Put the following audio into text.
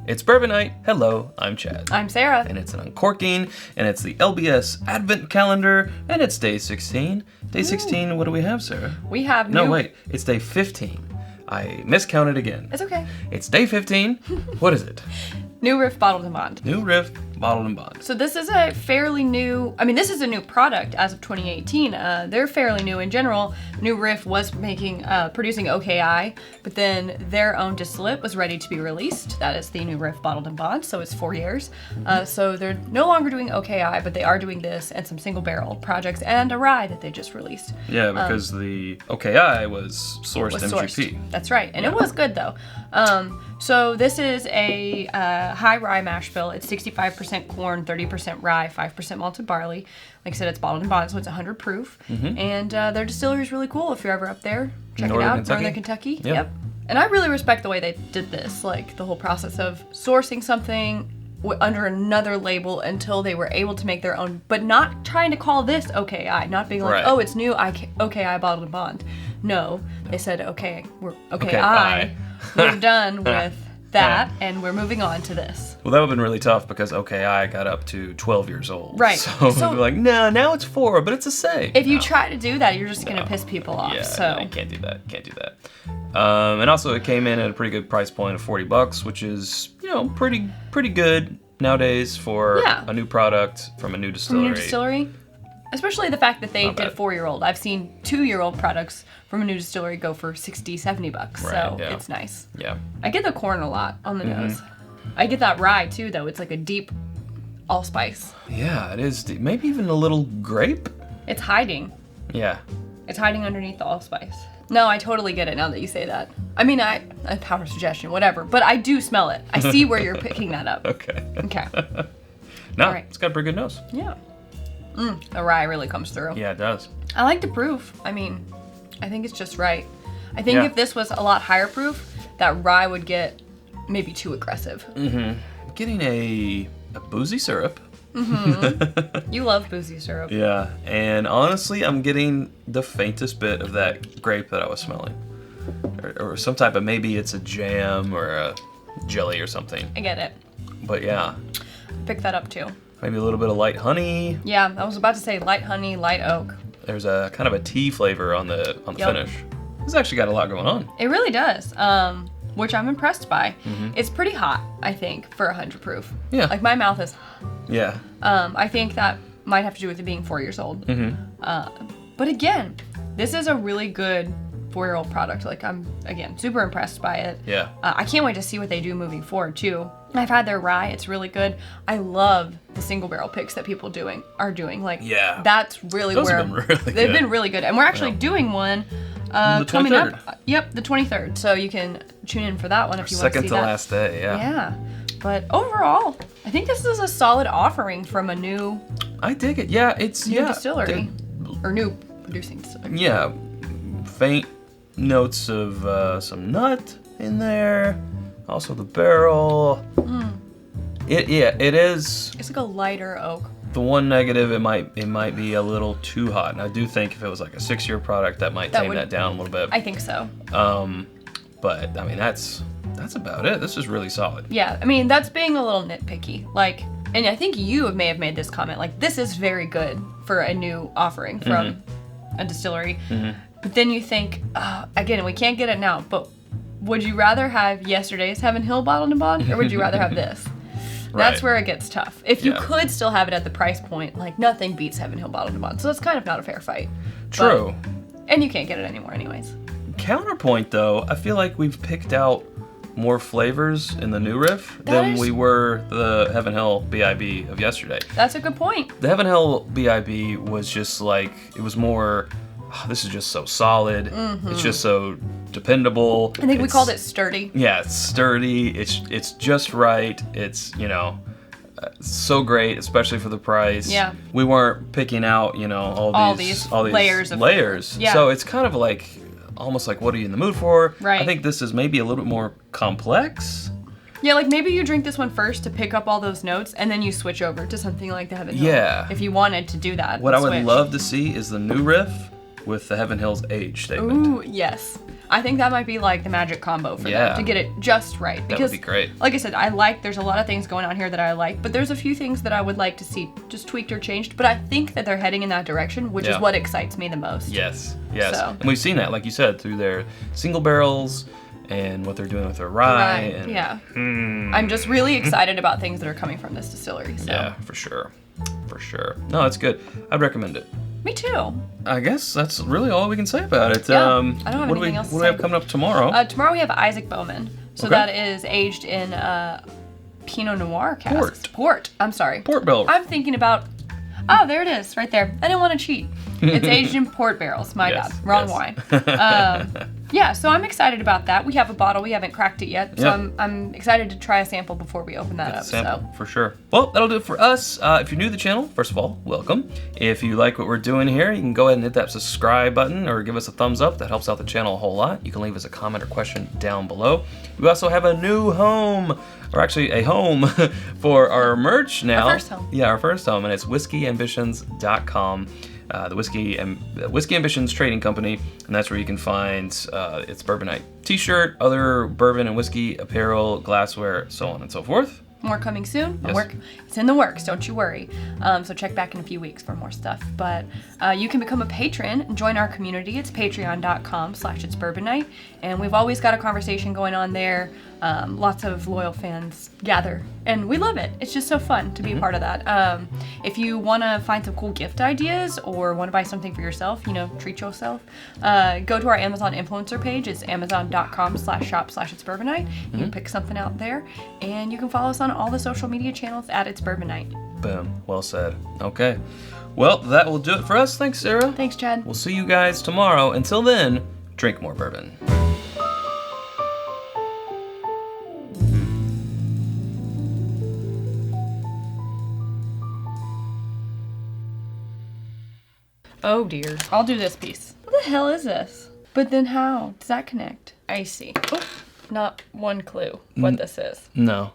It's Bourbon Night. Hello, I'm Chad. I'm Sarah. And it's an Uncorking, and it's the LBS Advent Calendar, and it's day 16. Day 16, what do we have, Sarah? We have No, wait, it's day 15. I miscounted again. It's okay. It's day 15. What is it? New Riff Bottled and Bond. New Riff Bottled and Bond. So this is a fairly new, this is a new product as of 2018. They're fairly new in general. New Riff was producing OKI, but then their own distillate was ready to be released. That is the New Riff Bottled and Bond, so it's 4 years. So they're no longer doing OKI, but they are doing this and some single barrel projects and a rye that they just released. Yeah, because the OKI was sourced MGP. That's right, and it was good though. So this is a high rye mash bill. It's 65% corn, 30% rye, 5% malted barley. Like I said, it's bottled and bond, so it's 100 proof. And their distillery is really cool. If you're ever up there, check it out. Northern Kentucky. Yep. And I really respect the way they did this, like the whole process of sourcing something under another label until they were able to make their own, but not trying to call this OKI, not being like, oh, it's new OKI bottled and bond. No, they said, okay, we're OKI. We're done with that, and we're moving on to this. Well, that would have been really tough because OKI got up to 12 years old. Right. So we'd be like, no, now it's 4, but it's a say. If you try to do that, you're just going to piss people off. Yeah, so. no, you can't do that. And also, it came in at a pretty good price point of $40, which is, pretty good nowadays for a new product from a new distillery. Especially the fact that they did a 4-year-old. I've seen 2-year-old products from a new distillery go for $60, $70. Right, so it's nice. Yeah. I get the corn a lot on the nose. I get that rye too, though. It's like a deep allspice. Yeah, it is. Maybe even a little grape. It's hiding. Yeah. It's hiding underneath the allspice. No, I totally get it now that you say that. I power suggestion, whatever. But I do smell it. I see where you're picking that up. Okay. No, right. It's got a pretty good nose. Yeah. The rye really comes through. Yeah, it does. I like the proof. I think it's just right. I think if this was a lot higher proof, that rye would get maybe too aggressive. Getting a boozy syrup. You love boozy syrup. Yeah, and honestly, I'm getting the faintest bit of that grape that I was smelling. Or some type of, maybe it's a jam or a jelly or something. I get it. But yeah. Pick that up too. Maybe a little bit of light honey. Yeah, I was about to say light honey, light oak. There's a kind of a tea flavor on the finish. It's actually got a lot going on. It really does, which I'm impressed by. It's pretty hot, I think, for 100 proof. Yeah. Like my mouth is. Yeah. I think that might have to do with it being 4 years old. But again, this is a really good 4-year-old product. Like I'm, again, super impressed by it. Yeah. I can't wait to see what they do moving forward too. I've had their rye. It's really good. I love the single barrel picks that people are doing. Like, that's really Those where have been really they've good. been really good. And we're actually doing one the 23rd. coming up. Yep, the 23rd. So you can tune in for that one if you want to see that. Second to last day, Yeah. But overall, I think this is a solid offering from a new. I dig it. Yeah, it's new distillery or new producing distillery. Yeah, faint notes of some nut in there. Also the barrel. It is. It's like a lighter oak. The one negative, it might be a little too hot. And I do think if it was like a 6-year product, that might tame that down a little bit. I think so. But that's about it. This is really solid. Yeah, that's being a little nitpicky. Like, and I think you may have made this comment. Like, this is very good for a new offering from a distillery. But then you think, again, we can't get it now, but would you rather have yesterday's Heaven Hill Bottled and Bond, or would you rather have this? That's where it gets tough. If you could still have it at the price point, like nothing beats Heaven Hill Bottled and Bond. So that's kind of not a fair fight. True. And you can't get it anymore anyways. Counterpoint though, I feel like we've picked out more flavors in the new Riff than we were the Heaven Hill BiB of yesterday. That's a good point. The Heaven Hill BiB was just like, it was more, this is just so solid. It's just so dependable. I think we called it sturdy. Yeah, it's sturdy. It's just right. It's, so great, especially for the price. Yeah. We weren't picking out, all these layers. Yeah. So it's kind of like, almost like, what are you in the mood for? Right. I think this is maybe a little bit more complex. Yeah, like maybe you drink this one first to pick up all those notes, and then you switch over to something like the Heaven Hill. Yeah. If you wanted to do that. What I would love to see is the new Riff with the Heaven Hills age statement. Ooh, yes. I think that might be like the magic combo for them to get it just right. Because, that would be great. Like I said, there's a lot of things going on here that I like, but there's a few things that I would like to see just tweaked or changed. But I think that they're heading in that direction, which is what excites me the most. Yes. And we've seen that, like you said, through their single barrels and what they're doing with their rye. I'm just really excited about things that are coming from this distillery. So. Yeah, for sure. No, it's good. I'd recommend it. Me too. I guess that's really all we can say about it. Yeah, I don't have anything else to say. What do we have coming up tomorrow? Tomorrow we have Isaac Bowman. So that is aged in Pinot Noir cask. Port. I'm sorry. Port barrel. I'm thinking about... Oh, there it is, right there. I didn't want to cheat. It's aged in port barrels. My bad. Wrong wine. So I'm excited about that. We have a bottle. We haven't cracked it yet. So I'm excited to try a sample before we open that up. Sample, for sure. Well, that'll do it for us. If you're new to the channel, first of all, welcome. If you like what we're doing here, you can go ahead and hit that subscribe button or give us a thumbs up. That helps out the channel a whole lot. You can leave us a comment or question down below. We also have a new home, or actually a home for our merch now. Our first home. Yeah, our first home, and it's whiskeyambitions.com. The Whiskey Ambitions Trading Company, and that's where you can find its Bourbon Night t-shirt, other bourbon and whiskey apparel, glassware, so on and so forth. More coming soon. It's in the works, don't you worry. So check back in a few weeks for more stuff. But you can become a patron and join our community. It's patreon.com/itsbourbonnight. And we've always got a conversation going on there. Lots of loyal fans gather. And we love it. It's just so fun to be a part of that. If you want to find some cool gift ideas or want to buy something for yourself, treat yourself, go to our Amazon influencer page. It's amazon.com/shop/itsbourbonnight. You can pick something out there. And you can follow us on all the social media channels at It's Bourbon Night. Boom. Well said. Okay. Well, that will do it for us. Thanks, Sarah. Thanks, Chad. We'll see you guys tomorrow. Until then, drink more bourbon. Oh dear. I'll do this piece. What the hell is this? But then how does that connect? I see. Oh, not one clue what this is. No.